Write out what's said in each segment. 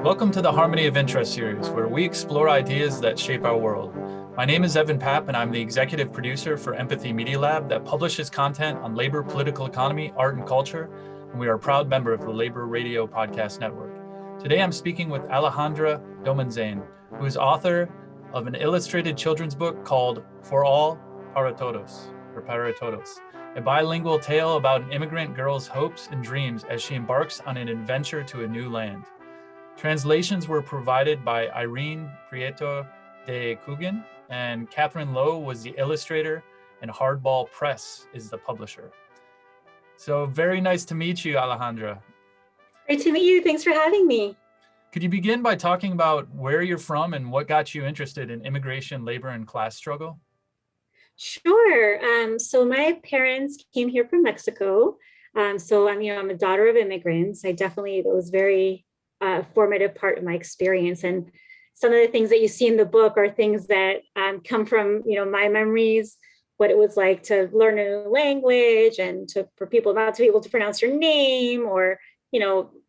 Welcome to the Harmony of Interest series, where we explore ideas that shape our world. My name is Evan Papp, and I'm the executive producer for Empathy Media Lab that publishes content on labor, political economy, art, and culture, and we are a proud member of the Labor Radio Podcast Network. Today I'm speaking with Alejandra Domenzain, who is author of an illustrated children's book called For All, Para Todos, or Para Todos, a bilingual tale about an immigrant girl's hopes and dreams as she embarks on an adventure to a new land. Translations were provided by Irene Prieto de Coogan, and Catherine Lowe was the illustrator, and Hardball Press is the publisher. So very nice to meet you, Alejandra. Great to meet you. Thanks for having me. Could you begin by talking about where you're from and what got you interested in immigration, labor, and class struggle? Sure. So my parents came here from Mexico. So I'm a daughter of immigrants. It was very formative part of my experience. And some of the things that you see in the book are things that come from, my memories, what it was like to learn a new language and for people not to be able to pronounce your name, or,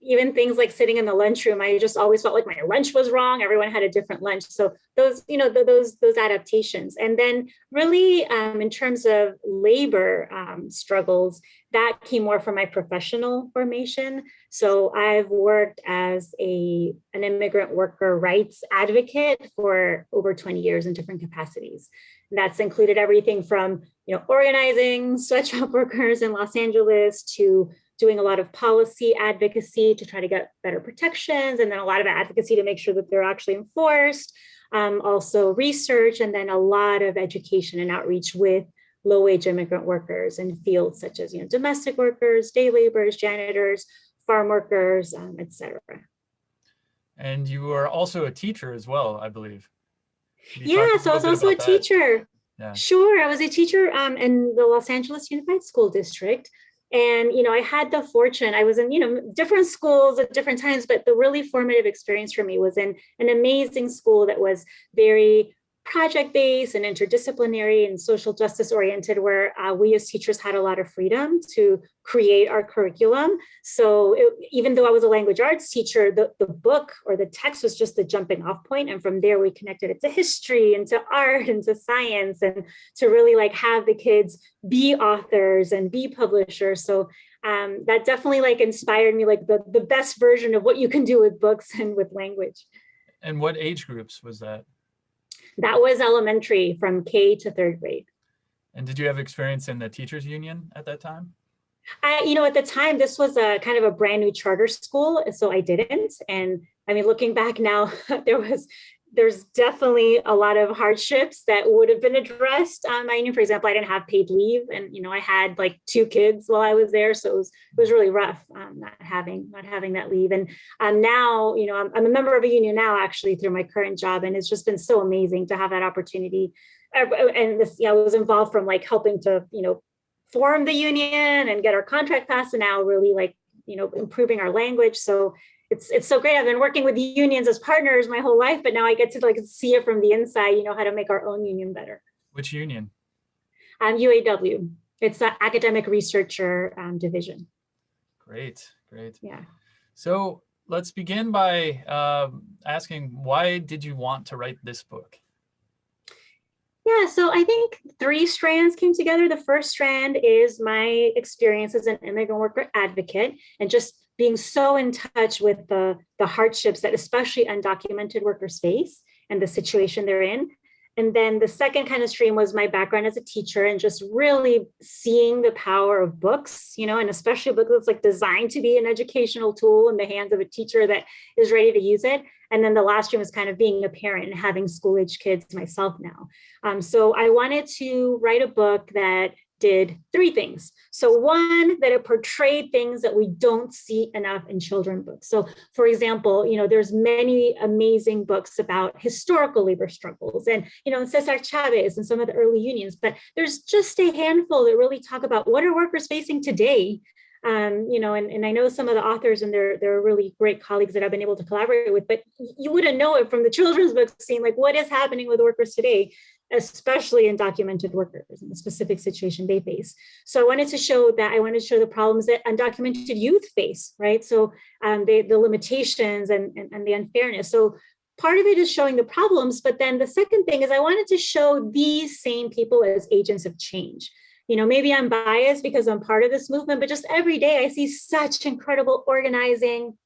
even things like sitting in the lunchroom. I just always felt like my lunch was wrong. Everyone had a different lunch. So those, those adaptations. And then really in terms of labor struggles, that came more from my professional formation. So I've worked as an immigrant worker rights advocate for over 20 years in different capacities. And that's included everything from, organizing sweatshop workers in Los Angeles to doing a lot of policy advocacy to try to get better protections, and then a lot of advocacy to make sure that they're actually enforced. Also research, and then a lot of education and outreach with low-wage immigrant workers in fields such as domestic workers, day laborers, janitors, farm workers, et cetera. And you are also a teacher as well, I believe. Yeah, so I was also a teacher. Yeah. Sure, I was a teacher in the Los Angeles Unified School District. And, I had the fortune, I was in, different schools at different times, but the really formative experience for me was in an amazing school that was very project-based and interdisciplinary and social justice oriented, where we as teachers had a lot of freedom to create our curriculum. So even though I was a language arts teacher, the book or the text was just the jumping off point. And from there, we connected it to history and to art and to science, and to really have the kids be authors and be publishers. So that definitely inspired me, the best version of what you can do with books and with language. And what age groups was that? That was elementary, from K to third grade. And did you have experience in the teachers union at that time? At the time, this was a kind of a brand new charter school, so I didn't. And looking back now, there's definitely a lot of hardships that would have been addressed. For example, I didn't have paid leave, and I had 2 kids while I was there, so it was really rough not having that leave. And now, I'm a member of a union now, actually, through my current job, and it's just been so amazing to have that opportunity. And this, I was involved from helping to form the union and get our contract passed, and now really improving our language. So it's so great. I've been working with unions as partners my whole life, but now I get to see it from the inside, how to make our own union better. Which union? UAW. It's the Academic Researcher Division. Great. Yeah. So let's begin by asking, why did you want to write this book? Yeah, so I think 3 strands came together. The first strand is my experience as an immigrant worker advocate, and just being so in touch with the hardships that especially undocumented workers face and the situation they're in. And then the second kind of stream was my background as a teacher, and just really seeing the power of books, and especially a book that's designed to be an educational tool in the hands of a teacher that is ready to use it. And then the last stream was kind of being a parent and having school-age kids myself now. So I wanted to write a book that did 3 things. So one, that it portrayed things that we don't see enough in children books. So for example, there's many amazing books about historical labor struggles and, Cesar Chavez and some of the early unions, but there's just a handful that really talk about what are workers facing today. And I know some of the authors, and they're really great colleagues that I've been able to collaborate with, but you wouldn't know it from the children's books, seeing what is happening with workers today. especially undocumented workers and the specific situation they face. So I wanted to show the problems that undocumented youth face, right? So the limitations and the unfairness. So part of it is showing the problems, but then the second thing is I wanted to show these same people as agents of change. Maybe I'm biased because I'm part of this movement, but just every day I see such incredible organizing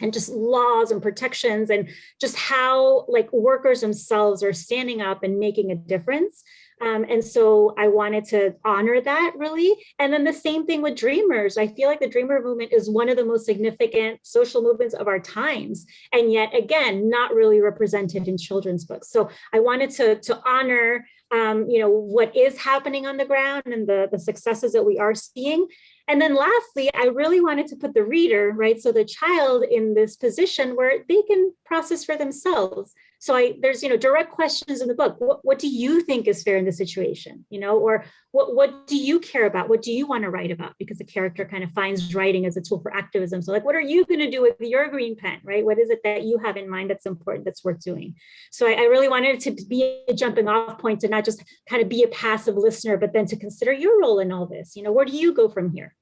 and just laws and protections and just how workers themselves are standing up and making a difference. And so I wanted to honor that really. And then the same thing with Dreamers. I feel like the Dreamer movement is one of the most significant social movements of our times. And yet again, not really represented in children's books. So I wanted to honor what is happening on the ground and the successes that we are seeing. And then lastly, I really wanted to put the reader, right? So the child in this position where they can process for themselves. So there's, direct questions in the book. What do you think is fair in this situation? Or what do you care about? What do you want to write about? Because the character kind of finds writing as a tool for activism. So what are you going to do with your green pen, right? What is it that you have in mind that's important, that's worth doing? So I really wanted it to be a jumping off point to not just kind of be a passive listener, but then to consider your role in all this. Where do you go from here?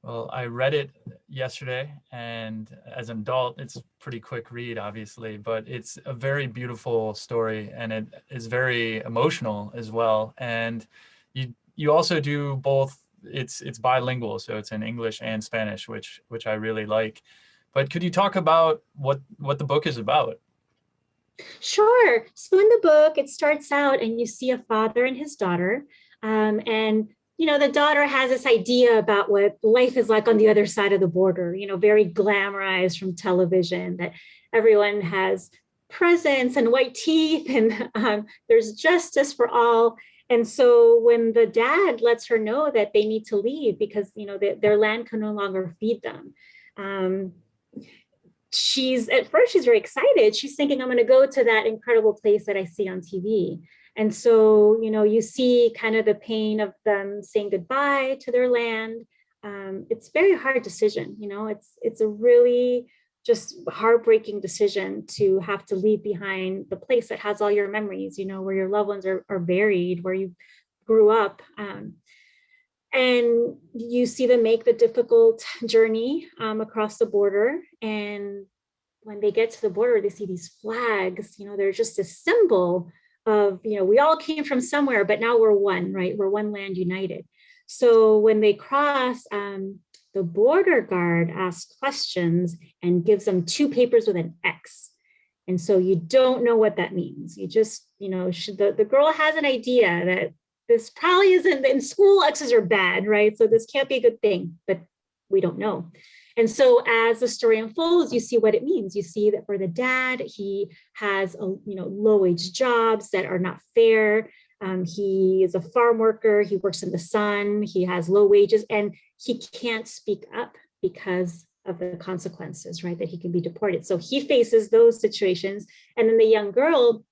Well, I read it yesterday, and as an adult, it's a pretty quick read, obviously, but it's a very beautiful story, and it is very emotional as well. And you also do both. It's bilingual, so it's in English and Spanish, which I really like. But could you talk about what the book is about? Sure. So in the book, it starts out, and you see a father and his daughter, and the daughter has this idea about what life is like on the other side of the border, very glamorized from television, that everyone has presents and white teeth and there's justice for all. And so when the dad lets her know that they need to leave because, their land can no longer feed them, she's very excited. She's thinking, I'm going to go to that incredible place that I see on TV. And so, you see kind of the pain of them saying goodbye to their land. It's a very hard decision. It's a really just heartbreaking decision to have to leave behind the place that has all your memories, where your loved ones are buried, where you grew up. And you see them make the difficult journey across the border. And when they get to the border, they see these flags, they're just a symbol of, we all came from somewhere, but now we're one, right? We're one land united. So when they cross, the border guard asks questions and gives them 2 papers with an X. And so you don't know what that means. You just, the girl has an idea that this probably isn't, in school X's are bad, right? So this can't be a good thing, but we don't know. And so as the story unfolds, you see what it means. You see that for the dad, he has low-wage jobs that are not fair. He is a farm worker. He works in the sun. He has low wages, and he can't speak up because of the consequences, right? That he can be deported. So he faces those situations. And then the young girl,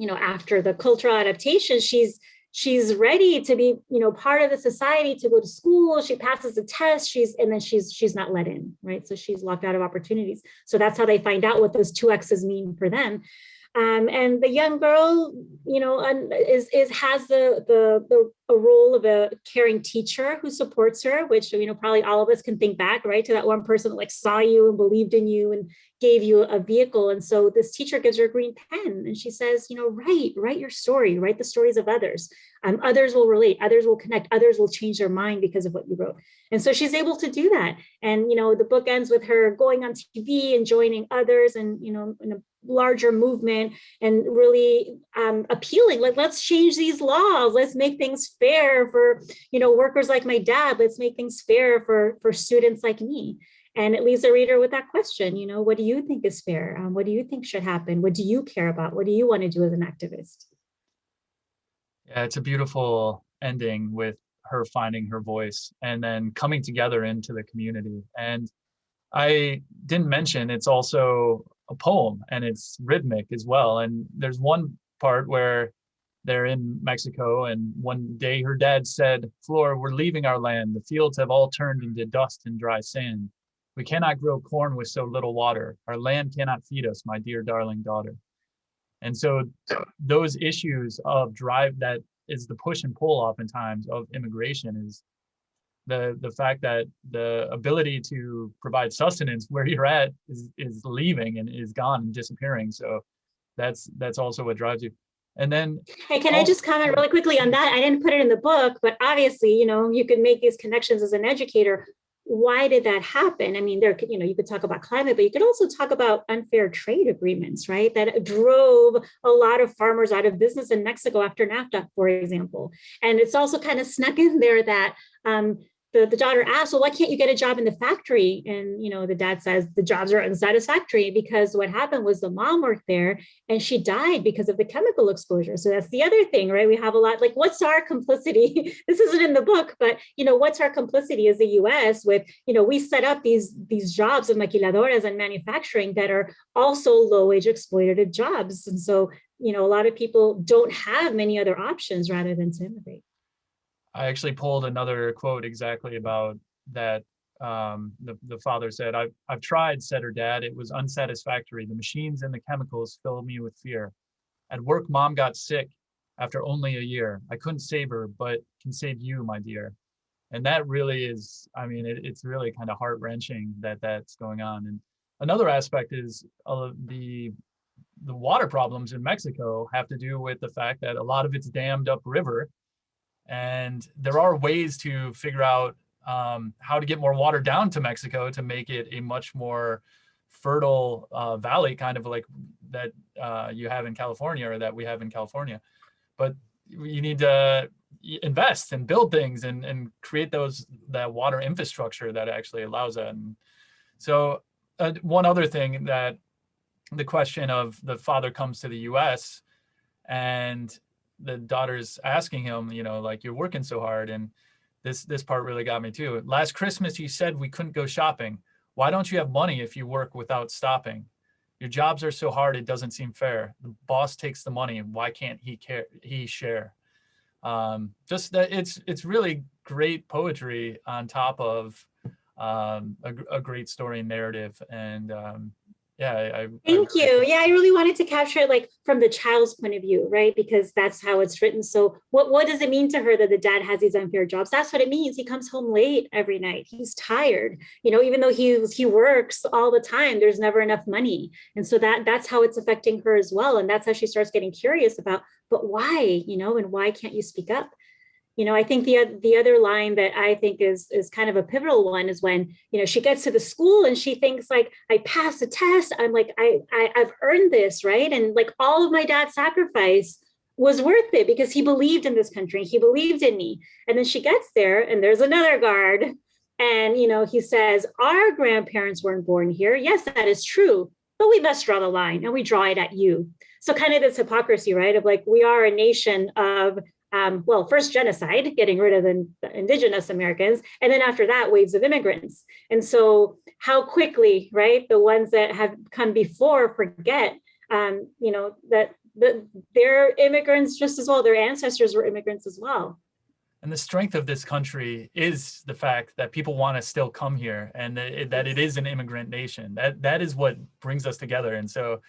after the cultural adaptation, she's ready to be, part of the society, to go to school. She passes the test, and then she's not let in, right? So she's locked out of opportunities. So that's how they find out what those 2 X's mean for them. And the young girl, has a role of a caring teacher who supports her, which, probably all of us can think back, right, to that one person that saw you and believed in you and gave you a vehicle. And so this teacher gives her a green pen and she says, write your story, write the stories of others. Others will relate, others will connect, others will change their mind because of what you wrote. And so she's able to do that. And, the book ends with her going on TV and joining others and, in a larger movement and really appealing, let's change these laws. Let's make things fair for, workers like my dad. Let's make things fair for students like me. And it leaves the reader with that question, what do you think is fair? What do you think should happen? What do you care about? What do you want to do as an activist? Yeah, it's a beautiful ending with her finding her voice and then coming together into the community. And I didn't mention it's also a poem and it's rhythmic as well. And there's one part where they're in Mexico and one day her dad said, "Flor, we're leaving our land. The fields have all turned into dust and dry sand. We cannot grow corn with so little water. Our land cannot feed us, my dear darling daughter." And so those issues of drive, that is the push and pull oftentimes of immigration, is the fact that the ability to provide sustenance where you're at is leaving and is gone and disappearing. So that's also what drives you. And then, hey, can I just comment really quickly on that? I didn't put it in the book, but obviously, you could make these connections as an educator. Why did that happen? I mean, you could talk about climate, but you could also talk about unfair trade agreements, right? That drove a lot of farmers out of business in Mexico after NAFTA, for example. And it's also kind of snuck in there that the daughter asked, well, why can't you get a job in the factory? And, the dad says the jobs are unsatisfactory because what happened was the mom worked there and she died because of the chemical exposure. So that's the other thing, right? We have a lot, like, what's our complicity? This isn't in the book, but, what's our complicity as the US with, we set up these jobs of maquiladoras and manufacturing that are also low-wage exploitative jobs. And so, a lot of people don't have many other options rather than to immigrate. I actually pulled another quote exactly about that. The father said, I've tried, said her dad. It was unsatisfactory. The machines and the chemicals filled me with fear. At work, mom got sick after only a year. I couldn't save her, but can save you, my dear. And that really is, I mean, it's really kind of heart-wrenching that that's going on. And another aspect is the water problems in Mexico have to do with the fact that a lot of it's dammed up river. And there are ways to figure out how to get more water down to Mexico to make it a much more fertile valley, kind of like that you have in California, or that we have in California. But you need to invest and build things and create that water infrastructure that actually allows that. And so one other thing, that the question of the father comes to the US and the daughter's asking him, like, you're working so hard. And this part really got me too. Last Christmas, you said we couldn't go shopping. Why don't you have money if you work without stopping? Your jobs are so hard, it doesn't seem fair. The boss takes the money. Why can't he share? Just that it's really great poetry on top of a great story and narrative. And Thank you. Yeah, I really wanted to capture it, like, from the child's point of view, right? Because that's how it's written. So what does it mean to her that the dad has these unfair jobs? That's what it means. He comes home late every night. He's tired. Even though he works all the time, there's never enough money. And so that's how it's affecting her as well. And that's how she starts getting curious about, but why, and why can't you speak up? I think the other line that I think is kind of a pivotal one is when, she gets to the school and she thinks, like, I passed the test. I'm like, I've earned this, right? And like, all of my dad's sacrifice was worth it because he believed in this country. He believed in me. And then she gets there and there's another guard. And, he says, our grandparents weren't born here. Yes, that is true. But we must draw the line and we draw it at you. So kind of this hypocrisy, right? Of like, we are a nation of first genocide, getting rid of the indigenous Americans, and then after that, waves of immigrants. And so how quickly, right, the ones that have come before forget, that they're immigrants just as well. Their ancestors were immigrants as well. And the strength of this country is the fact that people want to still come here, and that it is an immigrant nation. That is what brings us together. And so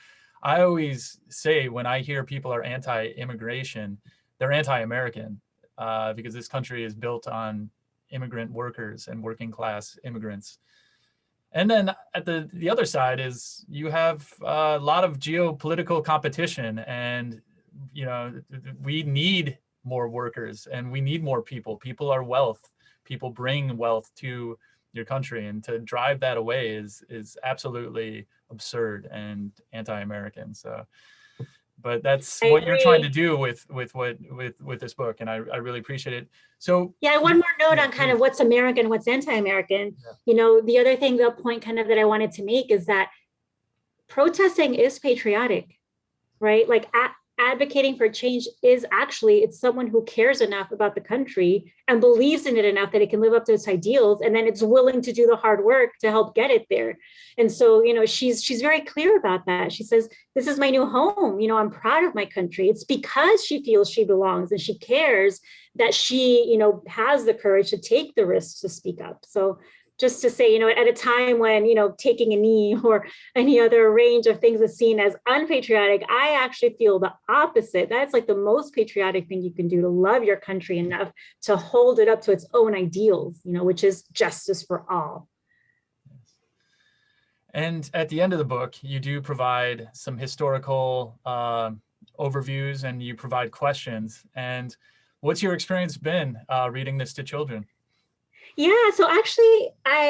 I always say, when I hear people are anti-immigration, they're anti-American, because this country is built on immigrant workers and working class immigrants. And then at the other side is you have a lot of geopolitical competition, and we need more workers and we need more people. People are wealth. People bring wealth to your country, and to drive that away is absolutely absurd and anti-American. So. But that's what you're trying to do with this book, and I really appreciate it. So yeah, one more note on kind of what's American, what's anti-American. Yeah. The other thing, the point kind of that I wanted to make is that protesting is patriotic, right? Like advocating for change is actually, it's someone who cares enough about the country and believes in it enough that it can live up to its ideals, and then it's willing to do the hard work to help get it there. And so, she's very clear about that. She says, this is my new home. I'm proud of my country. It's because she feels she belongs and she cares that she, has the courage to take the risks to speak up. So just to say, at a time when, taking a knee or any other range of things is seen as unpatriotic, I actually feel the opposite. That's like the most patriotic thing you can do, to love your country enough to hold it up to its own ideals, which is justice for all. And at the end of the book, you do provide some historical overviews, and you provide questions. And what's your experience been reading this to children? Yeah, so actually,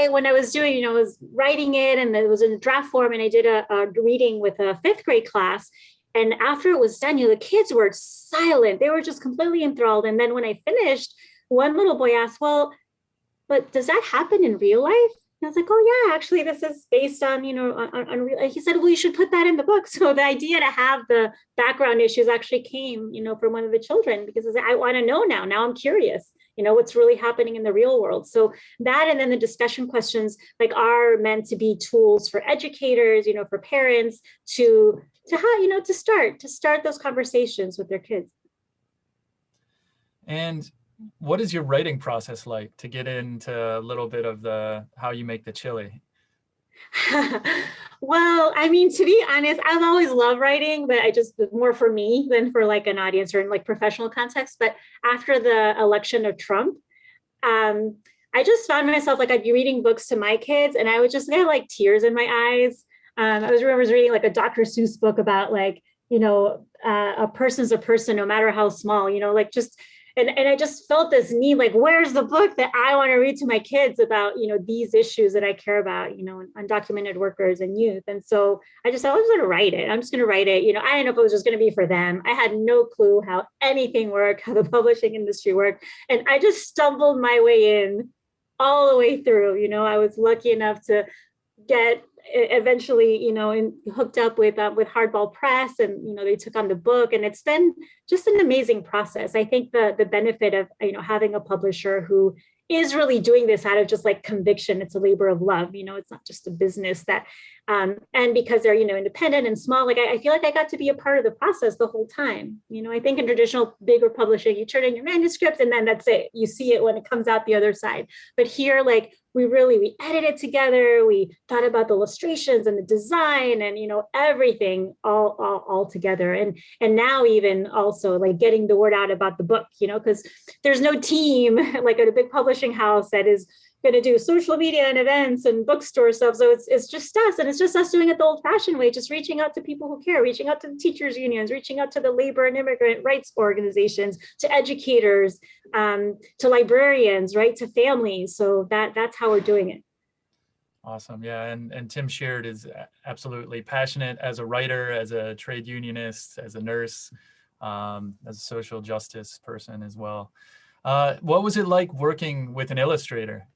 when I was doing, I was writing it, and it was in draft form, and I did a reading with a fifth grade class. And after it was done, the kids were silent. They were just completely enthralled. And then when I finished, one little boy asked, "Well, but does that happen in real life?" And I was like, "Oh yeah, actually, this is based on, on real." He said, "Well, you should put that in the book." So the idea to have the background issues actually came, from one of the children, because I want to know now. Now I'm curious, what's really happening in the real world. So that, and then the discussion questions are meant to be tools for educators, for parents to how, to start those conversations with their kids. And what is your writing process like to get into a little bit of how you make the chili? Well, I mean, to be honest, I've always loved writing, but more for me than for like an audience or in like professional context. But after the election of Trump, I just found myself I'd be reading books to my kids, and I would just get like tears in my eyes. I remember reading like a Dr. Seuss book about a person's a person, no matter how small, and I just felt this need, where's the book that I want to read to my kids about, these issues that I care about, undocumented workers and youth. And so I just thought, I'm just going to write it. I'm just going to write it. I didn't know if it was just going to be for them. I had no clue how anything worked, how the publishing industry worked. And I just stumbled my way in all the way through. I was lucky enough to get eventually, hooked up with Hardball Press, and they took on the book, and it's been just an amazing process. I think the benefit of having a publisher who is really doing this out of just conviction. It's a labor of love. It's not just a business that, and because they're independent and small. I feel like I got to be a part of the process the whole time. I think in traditional bigger publishing, you turn in your manuscripts and then that's it. You see it when it comes out the other side. But here, we edited together. We thought about the illustrations and the design and everything all together. And now even also getting the word out about the book. Because there's no team at a big publishing house that is going to do social media and events and bookstore stuff. So it's just us, and it's just us doing it the old-fashioned way, just reaching out to people who care, reaching out to the teachers unions, reaching out to the labor and immigrant rights organizations, to educators, to librarians, right, to families. So that's how we're doing it. Awesome. Yeah. And Tim Sheard is absolutely passionate as a writer, as a trade unionist, as a nurse, as a social justice person as well. What was it like working with an illustrator?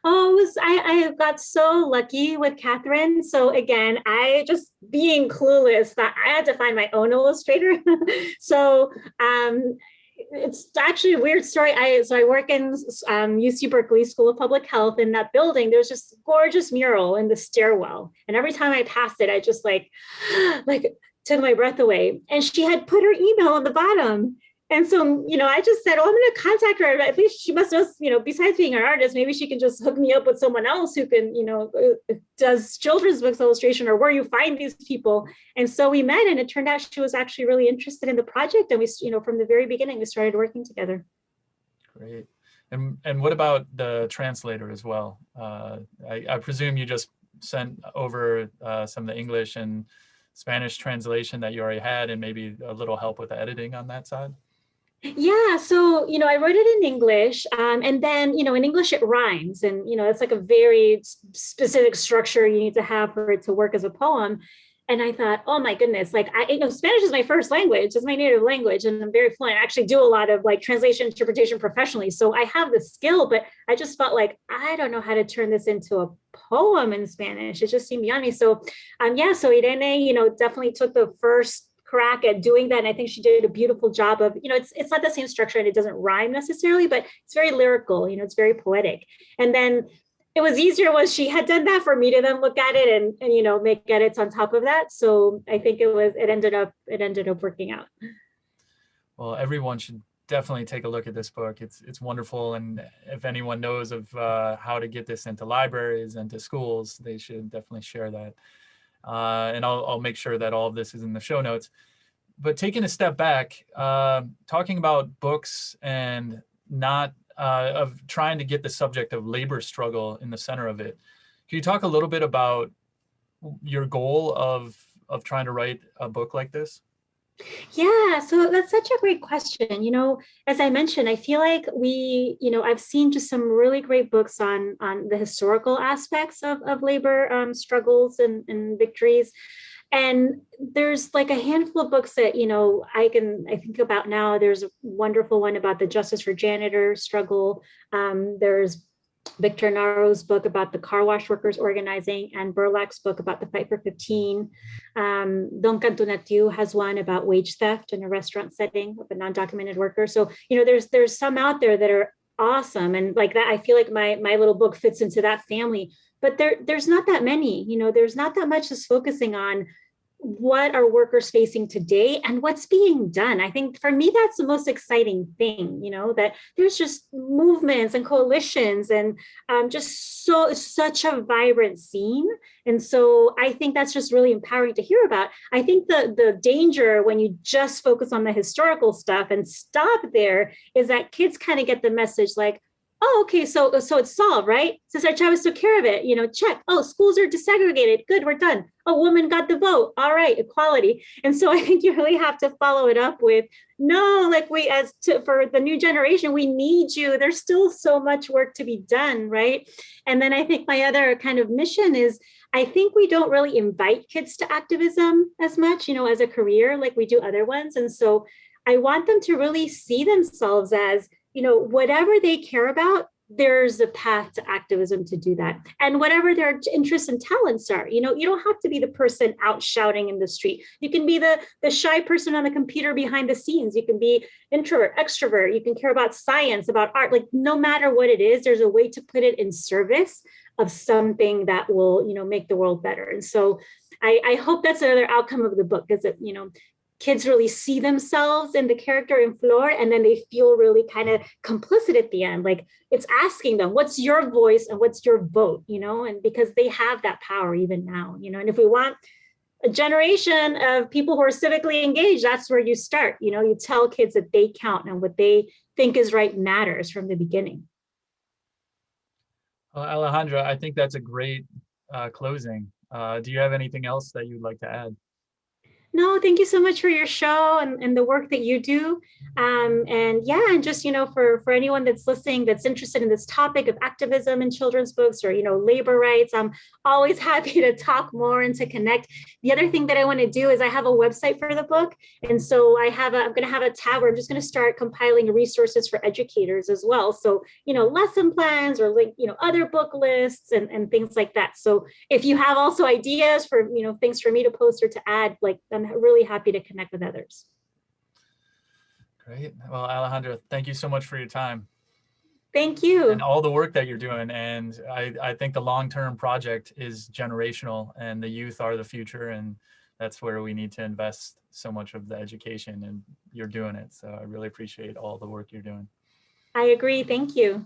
Oh, I got so lucky with Catherine. So again, I just being clueless that I had to find my own illustrator. So it's actually a weird story. I work in UC Berkeley School of Public Health. In that building, there's this gorgeous mural in the stairwell, and every time I passed it, I just like took my breath away. And she had put her email on the bottom. And so, I just said, I'm going to contact her. At least she must know, besides being an artist, maybe she can just hook me up with someone else who can, does children's books illustration, or where you find these people. And so we met, and it turned out she was actually really interested in the project. And we, from the very beginning, we started working together. Great. And what about the translator as well? I presume you just sent over some of the English and Spanish translation that you already had, and maybe a little help with the editing on that side? Yeah, so, I wrote it in English, and then, in English it rhymes, and, it's a very specific structure you need to have for it to work as a poem. And I thought, oh my goodness, Spanish is my first language, it's my native language, and I'm very fluent. I actually do a lot of translation interpretation professionally. So I have the skill, but I just felt I don't know how to turn this into a poem in Spanish. It just seemed beyond me. So, so Irene, definitely took the first crack at doing that. And I think she did a beautiful job of, it's not the same structure and it doesn't rhyme necessarily, but it's very lyrical, it's very poetic. And then it was easier once she had done that for me to then look at it and make edits on top of that. So I think it ended up working out. Well, everyone should definitely take a look at this book. It's wonderful, and if anyone knows of how to get this into libraries and to schools, they should definitely share that. And I'll make sure that all of this is in the show notes. But taking a step back, talking about books and not of trying to get the subject of labor struggle in the center of it, can you talk a little bit about your goal of trying to write a book like this? Yeah, so that's such a great question. As I mentioned, I feel like I've seen just some really great books on the historical aspects of labor struggles and victories. And there's like a handful of books that, I think about now. There's a wonderful one about the Justice for Janitor struggle. There's Victor Naro's book about the car wash workers organizing, and Burlak's book about the fight for 15. Don Cantunatiu has one about wage theft in a restaurant setting of a non-documented worker. So, there's some out there that are awesome. And like that, I feel like my little book fits into that family. But there's not that many, there's not that much just focusing on what are workers facing today and what's being done. I think for me, that's the most exciting thing, that there's just movements and coalitions and just such a vibrant scene. And so I think that's just really empowering to hear about. I think the danger when you just focus on the historical stuff and stop there is that kids kind of get the message like, oh, okay, so it's solved, right? Cesar Chavez took care of it, check. Oh, schools are desegregated. Good, we're done. Oh, women got the vote. All right, equality. And so I think you really have to follow it up with, no, like for the new generation, we need you. There's still so much work to be done, right? And then I think my other kind of mission is, I think we don't really invite kids to activism as much, as a career like we do other ones. And so I want them to really see themselves as, whatever they care about, there's a path to activism to do that. And whatever their interests and talents are, you don't have to be the person out shouting in the street. You can be the shy person on the computer behind the scenes. You can be introvert, extrovert. You can care about science, about art. Like no matter what it is, there's a way to put it in service of something that will, make the world better. And so I hope that's another outcome of the book, is that, kids really see themselves in the character in Flor, and then they feel really kind of complicit at the end. Like it's asking them, what's your voice and what's your vote, and because they have that power even now, and if we want a generation of people who are civically engaged, that's where you start. You tell kids that they count and what they think is right matters from the beginning. Alejandra, I think that's a great closing. Do you have anything else that you'd like to add? No, thank you so much for your show and the work that you do. And yeah, and just, for anyone that's listening, that's interested in this topic of activism in children's books or, labor rights, I'm always happy to talk more and to connect. The other thing that I want to do is I have a website for the book. And so I'm going to have a tab where I'm just going to start compiling resources for educators as well. So, lesson plans or other book lists and things like that. So if you have also ideas for, things for me to post or to add, like I'm really happy to connect with others. Great. Well, Alejandra, thank you so much for your time. Thank you. And all the work that you're doing. And I think the long-term project is generational, and the youth are the future. And that's where we need to invest so much of the education, and you're doing it. So I really appreciate all the work you're doing. I agree. Thank you.